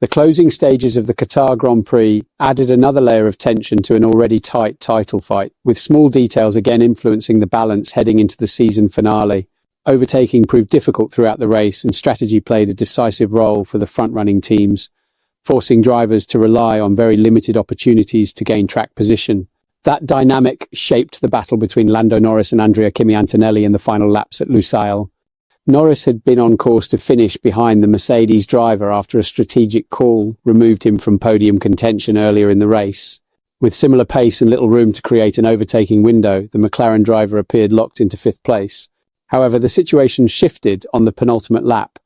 The closing stages of the Qatar Grand Prix added another layer of tension to an already tight title fight, with small details again influencing the balance heading into the season finale. Overtaking proved difficult throughout the race, and strategy played a decisive role for the front-running teams, forcing drivers to rely on very limited opportunities to gain track position. That dynamic shaped the battle between Lando Norris and Kimi Antonelli in the final laps at Lusail. Norris had been on course to finish behind the Mercedes driver after a strategic call removed him from podium contention earlier in the race. With similar pace and little room to create an overtaking window, the McLaren driver appeared locked into fifth place. However, the situation shifted on the penultimate lap,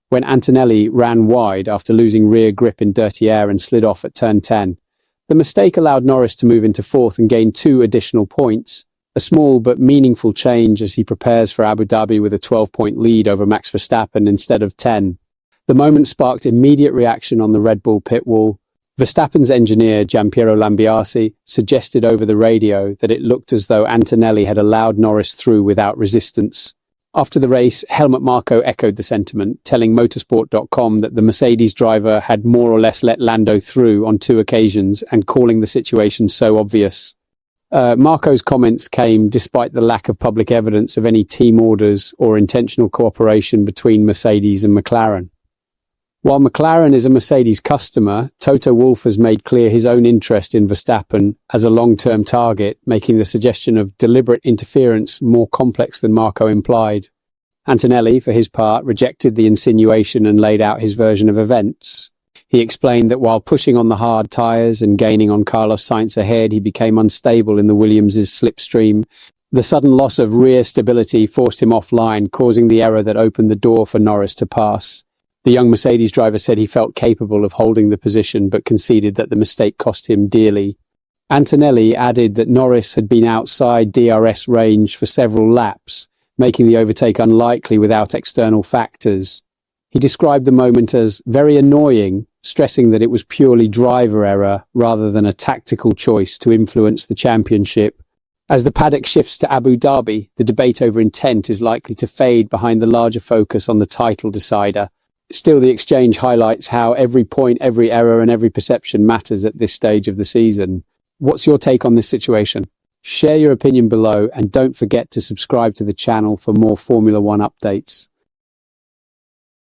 when Antonelli ran wide after losing rear grip in dirty air and slid off at turn 10. The mistake allowed Norris to move into fourth and gain 2 additional points, a small but meaningful change as he prepares for Abu Dhabi with a 12-point lead over Max Verstappen instead of 10. The moment sparked immediate reaction on the Red Bull pit wall. Verstappen's engineer, Giampiero Lambiase, suggested over the radio that it looked as though Antonelli had allowed Norris through without resistance. After the race, Helmut Marko echoed the sentiment, telling motorsport.com that the Mercedes driver had more or less let Lando through on 2 occasions and calling the situation so obvious. Marko's comments came despite the lack of public evidence of any team orders or intentional cooperation between Mercedes and McLaren. While McLaren is a Mercedes customer, Toto Wolff has made clear his own interest in Verstappen as a long-term target, making the suggestion of deliberate interference more complex than Marko implied. Antonelli, for his part, rejected the insinuation and laid out his version of events. He explained that while pushing on the hard tyres and gaining on Carlos Sainz ahead, he became unstable in the Williams' slipstream. The sudden loss of rear stability forced him offline, causing the error that opened the door for Norris to pass. The young Mercedes driver said he felt capable of holding the position, but conceded that the mistake cost him dearly. Antonelli added that Norris had been outside DRS range for several laps, making the overtake unlikely without external factors. He described the moment as very annoying, stressing that it was purely driver error rather than a tactical choice to influence the championship. As the paddock shifts to Abu Dhabi, the debate over intent is likely to fade behind the larger focus on the title decider. Still, the exchange highlights how every point, every error, and every perception matters at this stage of the season. What's your take on this situation? Share your opinion below, and don't forget to subscribe to the channel for more Formula One updates.